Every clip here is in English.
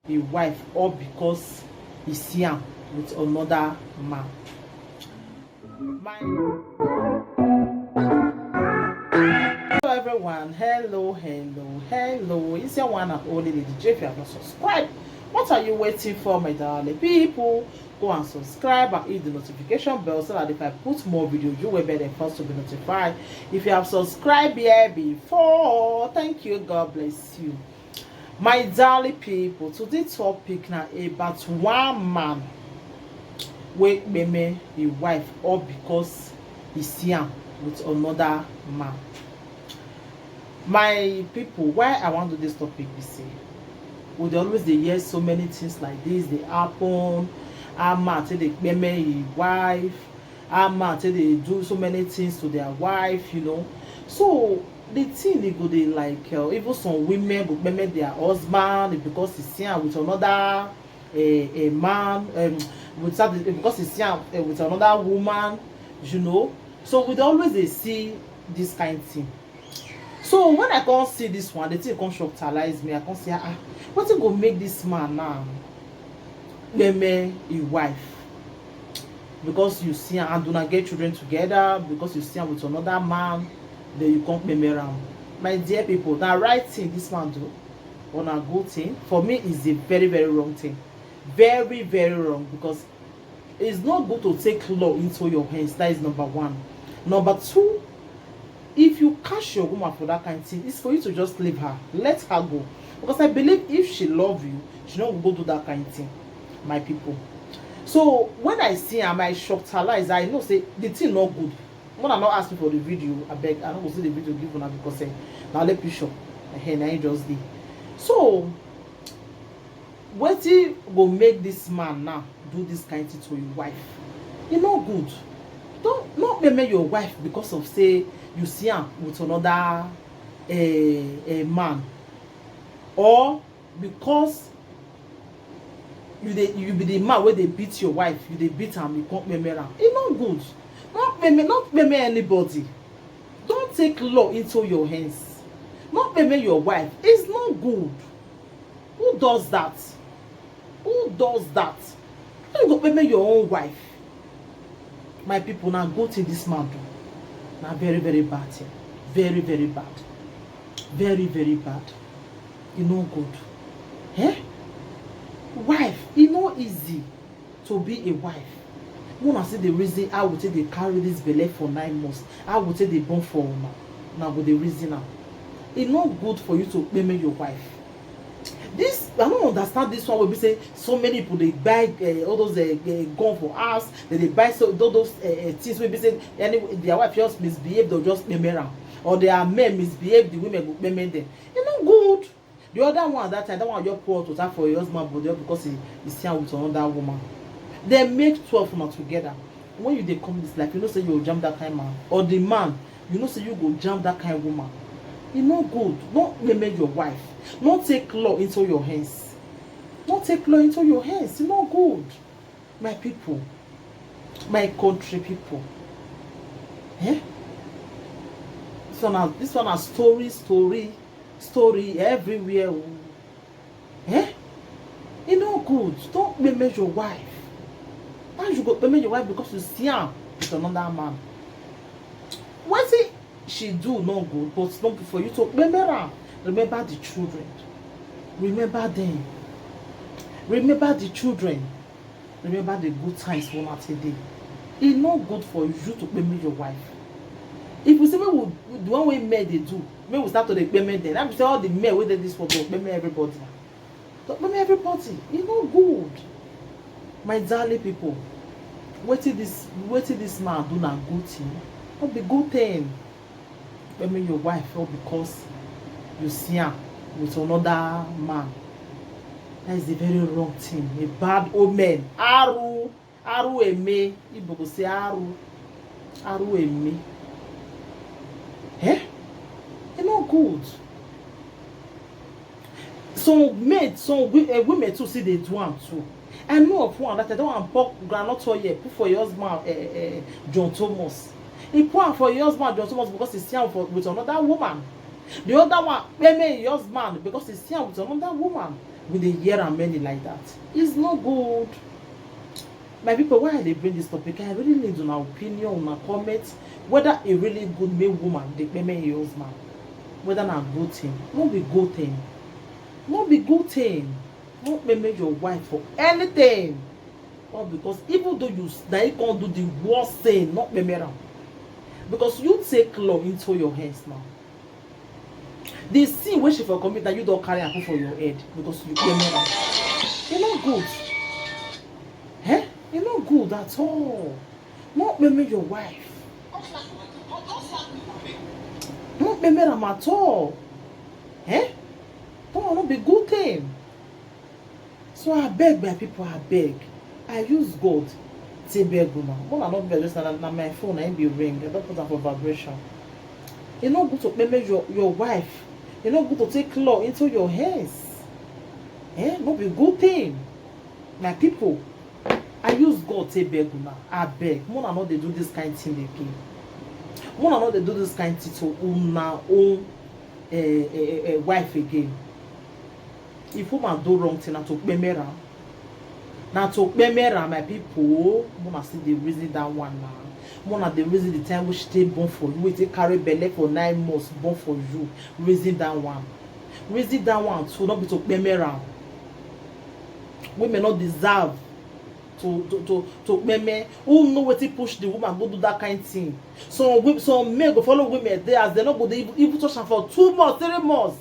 a wife or because he see am with another man. Hello everyone, hello. It's your one and only Lady J. If you have not subscribed, what are you waiting for, my darling people? Go and subscribe and hit the notification bell so that if I put more videos, you will be the first to be notified. If you have subscribed here before, thank you, God bless you. My darling people, today's topic now about one man wey meme a wife or because he see am with another man. My people, why I want to do this topic be say we always dey hear so many things like this dey happen. How man take dey meme him wife, how man take dey do so many things to their wife, you know. So the thing dey go dey like even some women go meme their husband because he see am with another a man, because he see am with another woman, you know. So we dey always dey see this kind of thing. So when I come see this one, the thing come shocktalize me. I come say, wetin go make this man now meme him wife because you see am and una get children together, because you see am with another man, then you come meme am. My dear people, na right thing this man do or na good thing? For me, is a very, very wrong thing. Very, very wrong, because it's not good to take law into your hands. That is number one. Number two, if you catch your woman for that kind of thing, it's for you to just leave her, let her go, because I believe if she love you, she not go do that kind of thing, my people. So when I see am, I shocktalize. I know say the thing not good. When I'm not asking for the video, I beg, I don't go see the video give una because now let me show now you just did. So wetin go make this man now do this kind of thing to your wife? E no good. Don't not meme your wife because of say you see am with another a man, or because you be the man where they beat your wife, you dey beat am, you can't meme am. E no good. Not meme anybody. Don't take law into your hands. Not meme your wife. It's not good. Who does that? Who does that? You go meme your own wife. My people, now go to this man do. Now very, very bad thing. Very, very bad. Very, very bad. E no good. Eh? Wife, e no easy to be a wife. Una see the reason how would they carry this belle for 9 months. How would they born for una? Now go the reason now. E no good for you to meme your wife. This I don't understand this one. Will be say so many people they buy all those gun for house. They buy so those things. Will be say anyway their wife just misbehave, they'll just meme around, or their men misbehave, the women go meme them. You know good. The other one that time, that one just pour out water for your husband, but because he see with another woman. They make 12 now together. When you they come this life, you know say you will jam that kind of man, or the man, you know say you go jam that kind of woman. E no good. Don't meme your wife. Don't take law into your hands. Don't take law into your hands. It's not good. My people, my country people. Eh? This one has story everywhere. Eh? It's not good. Don't meme your wife. Why you go meme your wife because you see her with another man? What's it? She do no good, but it's not good for you to remember. Remember the children. Remember them. Remember the children. Remember the good times one at a day. It's not good for you to meme your wife. If we say the one way men they do, men will start to meme them. I'm say all the men with this photo, meme everybody. Don't meme everybody. It's not good. My darling people, what did this man do na good thing? Not be good thing. Meme your wife or because you see her with another man. That is a very wrong thing. A bad omen. Aru eme. Igbo go say aru eme. Eh? It's not good. Some women too see they do one too. I know of one that I don't want pork groundnut oil put for your husband John Thomas. He pour for your husband John Thomas because he's here with another woman. The other one meme your husband because he's here with another woman. we dey hear am many like that. It's not good. My people, why I bring this topic, I really need una opinion, una comment, whether a really good male woman dey pay me husband, whether na good thing. No be good thing. No be good thing. No pay your wife for anything. All because even though you can't do the worst thing, not pay am. Because you take law into your hands now. The sin wey she for commit that you don't carry and put for your head because you pay am. E no good. E no good at all. Not pay your wife. Not pay am at all. That will not be good thing. So I beg my people, I beg. I use God to beg una. When I not beg, just na my phone, I be ring. I don't put am for vibration. You no good to pay your wife. You no good to take law into your hands. Not be good thing. My people, I use God to beg una. I beg. Mona not they do this kind of thing again. Mona not they do this kind of thing to una own wife again. If woman do wrong thing, na to pemera. Na to pemera, my people. Mona still dey reason that one now. Mona dey reason the time which they born for you. We take carry belle for 9 months, born for you. Reason that one. Reason that one too. Not be to pemera. Women not deserve to meme. Who know what push the woman go do that kind of thing? Some men go follow women there as they not go they even touch them for 2 months, 3 months.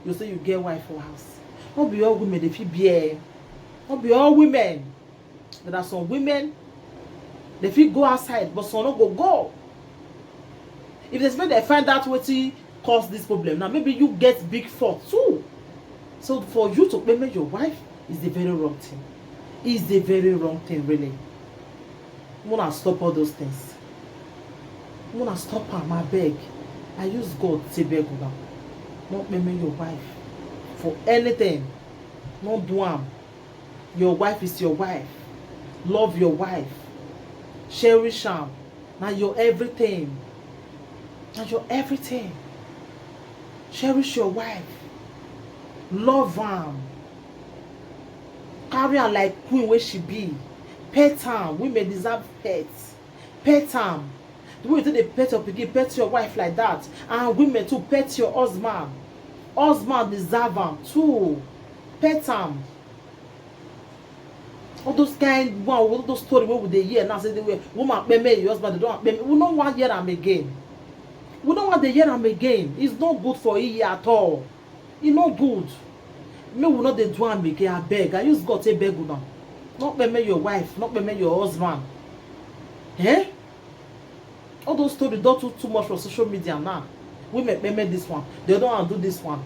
You say you get wife for house. Not be all women they feel be. Not be all women. There are some women they feel go outside, but some not go. If they find out what cause this problem, now maybe you get big fault too. So for you to meme your wife is the very wrong thing. Is the very wrong thing, really. I wanna stop all those things. I wanna stop her, my beg. I use God to beg her. Not meme your wife for anything. Not do am. Your wife is your wife. Love your wife. Cherish am. Now your everything. Now your everything. Cherish your wife. Love am. Carry her like queen where she be. Pet am. Women deserve pets. Pet am. The way you take the pet your pikin, pet your wife like that. And women too, pet your husband. Husband deserve am too. Pet am. All those kind one, all those stories where would they hear now say the way woman pay your husband, they don't pay me. We don't want to hear them again. We don't want to hear them again. It's not good for you at all. It's not good. Me will not do am again. I beg. I use God to beg you now. Not pay your wife, not pay your husband. All those stories don't do too much for social media now. Women pay this one. They don't want to do this one.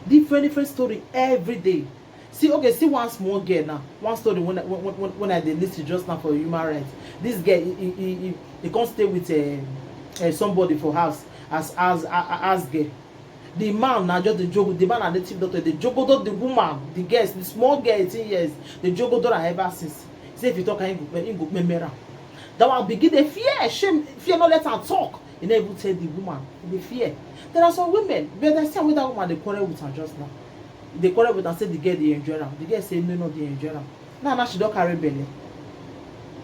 Different story every day. See one small girl now. One story when I did listen just now for human rights. This girl he can't stay with somebody for house as girl. The man now just the joke. The man and the native doctor the joke the woman the girl the small girl 18 years the joke daughter ever since. Say if you talk he go remember. That one begin the fear shame fear not let her talk. He never even tell the woman the fear. There are some women but I see with that woman they quarrel with her just now. They quarrel with her say the girl they enjoy her. The girl say no they enjoy her. Now she don't carry belly.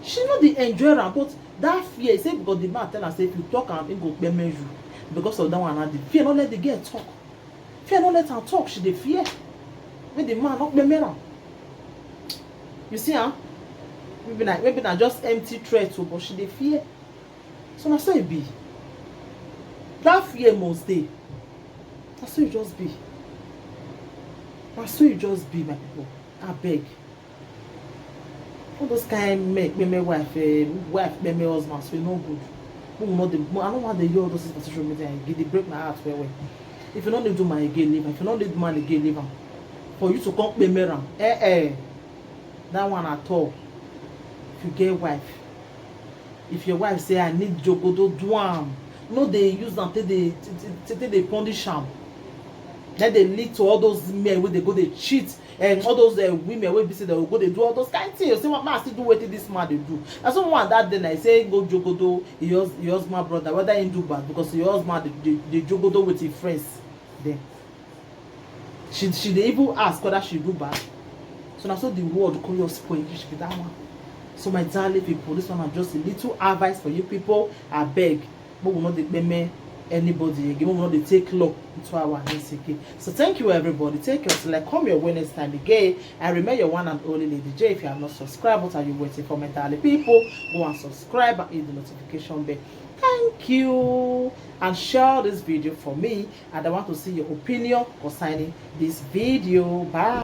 She know the enjoy her but that fear say because the man tell her say if you talk and he go pay you because of that one and the fear not let the girl talk. Fear not let her talk. She the fear. When the man not pay her. You see maybe not just empty threat but she the fear. So that's how it be. That fear must stay. That's how it just be. That's how it just be, my people. I beg. All those kind make me wife make me husband, so no good. I don't want to hear all those things on social media again. They break my heart very well. If you don't need to do my again, leave. If you don't need man again, leave. For you to come pay me around. That one at all. If you get wife. If your wife say I need jogodo, do am. No, they use them till they punish them. Then they lead to all those men where they go they cheat and all those women where they say they go they do all those kind of things. You see what man still do what this man they do. And someone that day I say go jogodo your husband brother whether he do bad because your husband they jogodo with his friends. Then she dey even ask whether she do bad. So now so the world come your spoil English be that one. So my darling people, this one is just a little advice for you people. I beg, but we not dey anybody again. We will not take law into our hands again. So thank you everybody. Take care till I come your way next time again. I remain your one and only Lady J. If you have not subscribed, what are you waiting for? My darling people, go and subscribe and hit the notification bell. Thank you, and share this video for me, and I want to see your opinion concerning this video. Bye.